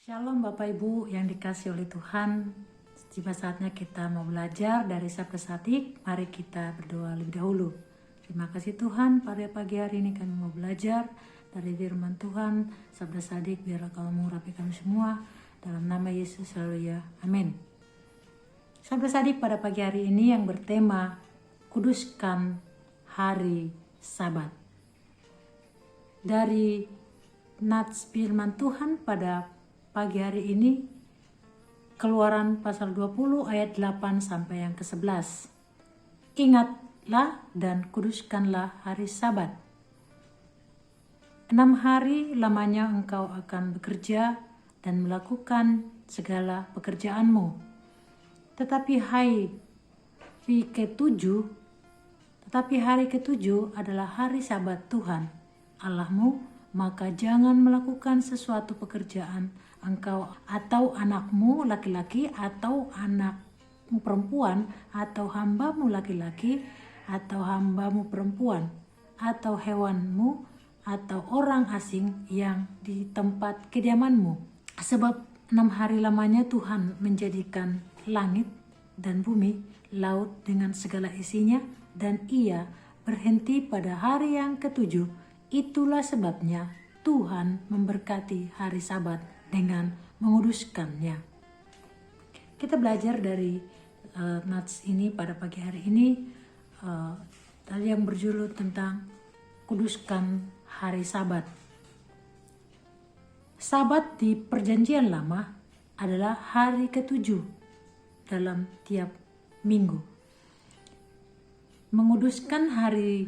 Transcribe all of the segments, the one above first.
Shalom Bapak Ibu yang dikasih oleh Tuhan. Tiba saatnya kita mau belajar dari Sabda Sadik. Mari kita berdoa lebih dahulu. Terima kasih Tuhan, pada pagi hari ini kami mau belajar dari firman Tuhan. Sabda Sadik, biarlah Kau mengurapi kami semua. Dalam nama Yesus selalu ya, amin. Sabda Sadik pada pagi hari ini yang bertema Kuduskan Hari Sabat. Dari nats firman Tuhan pada pagi hari ini, Keluaran pasal 20 ayat 8 sampai yang ke-11. Ingatlah dan kuduskanlah hari Sabat. 6 hari lamanya engkau akan bekerja dan melakukan segala pekerjaanmu. Tetapi hari ketujuh adalah hari Sabat Tuhan Allahmu, maka jangan melakukan sesuatu pekerjaan engkau atau anakmu laki-laki atau anakmu perempuan atau hambamu laki-laki atau hambamu perempuan atau hewanmu atau orang asing yang di tempat kediamanmu. Sebab 6 hari lamanya Tuhan menjadikan langit dan bumi, laut dengan segala isinya, dan Ia berhenti pada hari yang ketujuh. Itulah sebabnya Tuhan memberkati hari Sabat dengan menguduskannya. Kita belajar dari nats ini pada pagi hari ini, tadi yang berjudul tentang kuduskan hari Sabat. Sabat di Perjanjian Lama adalah hari ketujuh dalam tiap minggu. Menguduskan hari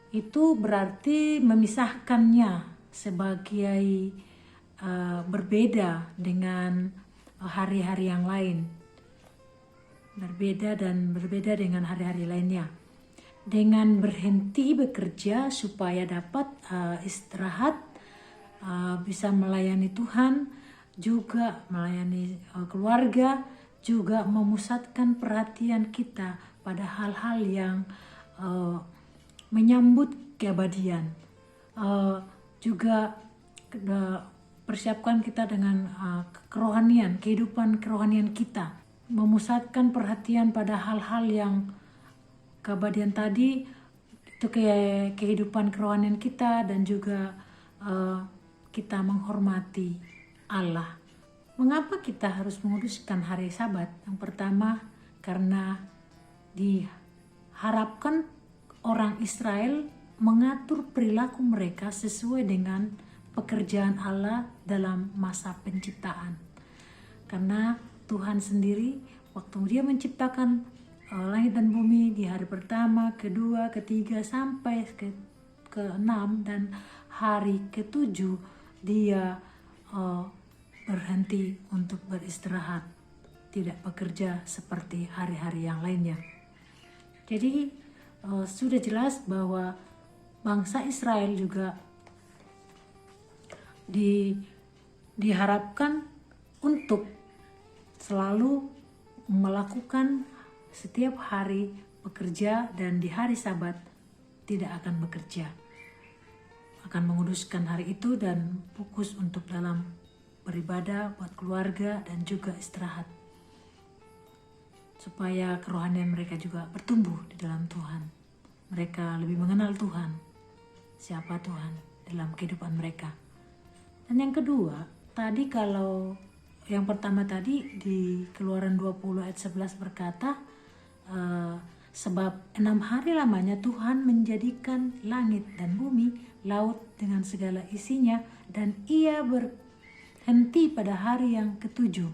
itu berarti memisahkannya sebagai berbeda dengan hari-hari yang lain, berbeda dengan hari-hari lainnya, dengan berhenti bekerja supaya dapat istirahat, bisa melayani Tuhan, juga melayani keluarga, juga memusatkan perhatian kita pada hal-hal yang menyambut keabadian, juga persiapkan kita dengan kerohanian, kehidupan kerohanian kita, memusatkan perhatian pada hal-hal yang keabadian tadi, itu kehidupan kerohanian kita, dan juga kita menghormati Allah. Mengapa kita harus menguduskan hari Sabat? Yang pertama, karena diharapkan orang Israel mengatur perilaku mereka sesuai dengan pekerjaan Allah dalam masa penciptaan. Karena Tuhan sendiri waktu Dia menciptakan langit dan bumi di hari pertama, kedua, ketiga sampai ke-6, dan hari ketujuh Dia berhenti untuk beristirahat, tidak bekerja seperti hari-hari yang lainnya. Jadi sudah jelas bahwa bangsa Israel juga diharapkan untuk selalu melakukan setiap hari bekerja, dan di hari Sabat tidak akan bekerja, akan menguduskan hari itu dan fokus untuk dalam beribadah buat keluarga dan juga istirahat, supaya kerohanian mereka juga bertumbuh di dalam Tuhan. Mereka lebih mengenal Tuhan, siapa Tuhan dalam kehidupan mereka. Dan yang kedua, tadi kalau yang pertama tadi di Keluaran 20 ayat 11 berkata, sebab 6 hari lamanya Tuhan menjadikan langit dan bumi, laut dengan segala isinya, dan Ia berhenti pada hari yang ketujuh.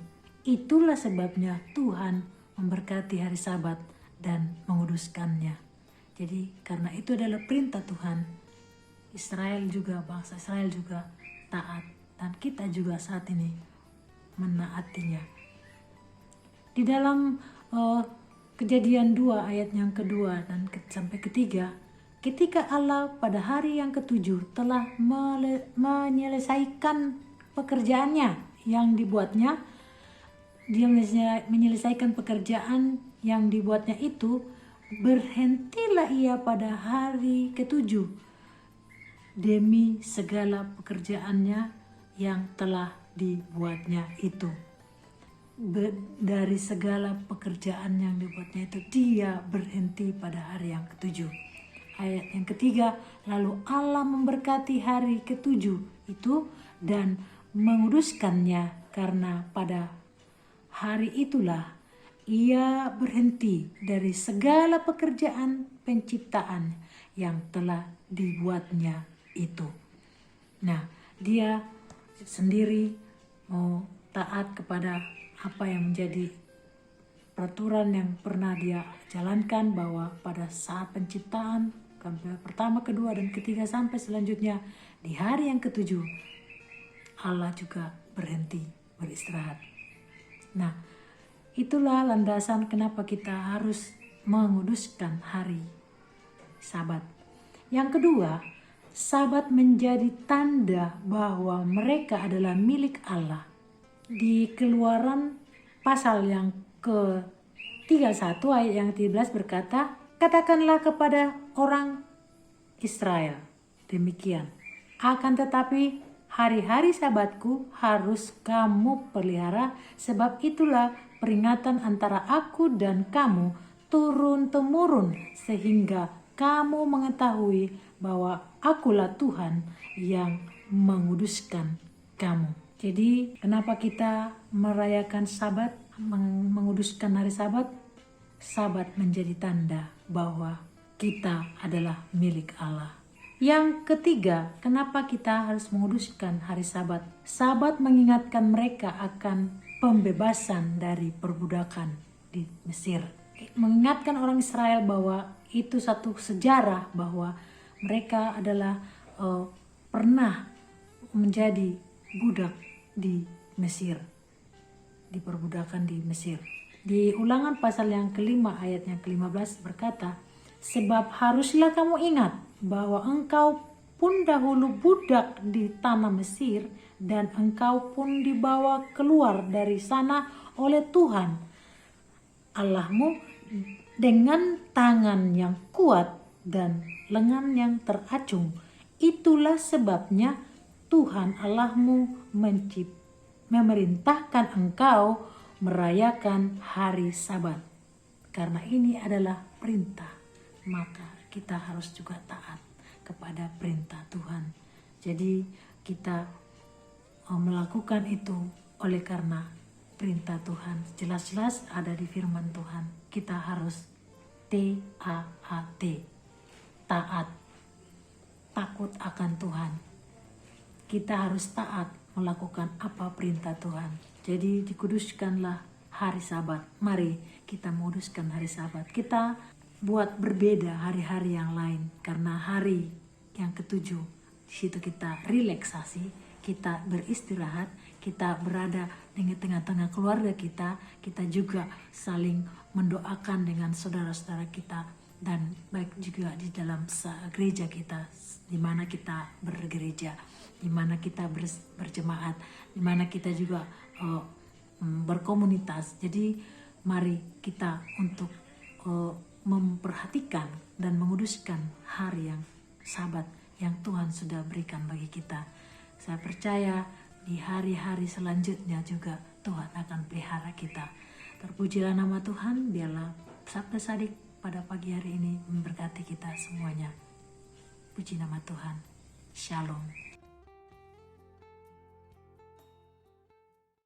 Itulah sebabnya Tuhan memberkati hari Sabat dan menguduskannya. Jadi karena itu adalah perintah Tuhan, Israel juga, bangsa Israel juga taat, dan kita juga saat ini menaatinya. Di dalam Kejadian 2 ayat yang kedua dan sampai ketiga, ketika Allah pada hari yang ketujuh telah menyelesaikan pekerjaannya yang dibuatnya, Dia menyelesaikan pekerjaan yang dibuatnya itu, berhentilah Ia pada hari ketujuh demi segala pekerjaannya yang telah dibuatnya itu. Dari segala pekerjaan yang dibuatnya itu, dia berhenti pada hari yang ketujuh. Ayat yang ketiga, lalu Allah memberkati hari ketujuh itu dan menguduskannya, karena pada hari itulah ia berhenti dari segala pekerjaan penciptaan yang telah dibuatnya itu. Nah, dia sendiri mau taat kepada apa yang menjadi peraturan yang pernah dia jalankan, bahwa pada saat penciptaan pertama, kedua, dan ketiga sampai selanjutnya, di hari yang ketujuh Allah juga berhenti beristirahat. Nah, itulah landasan kenapa kita harus menguduskan hari Sabat. Yang kedua, Sabat menjadi tanda bahwa mereka adalah milik Allah. Di Keluaran pasal yang ke-31 ayat yang 13 berkata, katakanlah kepada orang Israel demikian, akan tetapi hari-hari Sabatku harus kamu pelihara, sebab itulah peringatan antara aku dan kamu turun-temurun, sehingga kamu mengetahui bahwa akulah Tuhan yang menguduskan kamu. Jadi kenapa kita merayakan Sabat, menguduskan hari Sabat? Sabat menjadi tanda bahwa kita adalah milik Allah. Yang ketiga, kenapa kita harus menguduskan hari Sabat? Sabat mengingatkan mereka akan pembebasan dari perbudakan di Mesir. Mengingatkan orang Israel bahwa itu satu sejarah bahwa mereka adalah pernah menjadi budak di Mesir, di perbudakan di Mesir. Di Ulangan pasal yang kelima ayat yang ke-15 berkata, sebab haruslah kamu ingat bahwa engkau pun dahulu budak di tanah Mesir, dan engkau pun dibawa keluar dari sana oleh Tuhan Allahmu dengan tangan yang kuat dan lengan yang teracung. Itulah sebabnya Tuhan Allahmu memerintahkan engkau merayakan hari Sabat. Karena ini adalah perintah, maka kita harus juga taat kepada perintah Tuhan. Jadi kita melakukan itu oleh karena perintah Tuhan. Jelas-jelas ada di firman Tuhan. Kita harus T-A-A-T, taat, takut akan Tuhan. Kita harus taat melakukan apa perintah Tuhan. Jadi dikuduskanlah hari Sabat. Mari kita menguduskan hari Sabat. Kita buat berbeda hari-hari yang lain, karena hari yang ketujuh di situ kita relaksasi, kita beristirahat, kita berada di tengah-tengah keluarga kita juga saling mendoakan dengan saudara-saudara kita, dan baik juga di dalam gereja kita, di mana kita bergereja, di mana kita berjemaat, di mana kita juga berkomunitas. Jadi mari kita untuk memperhatikan dan menguduskan hari yang Sabat yang Tuhan sudah berikan bagi kita. Saya percaya di hari-hari selanjutnya juga Tuhan akan pelihara kita. Terpujilah nama Tuhan. Biarlah Sabda Sadik pada pagi hari ini memberkati kita semuanya. Puji nama Tuhan. Shalom.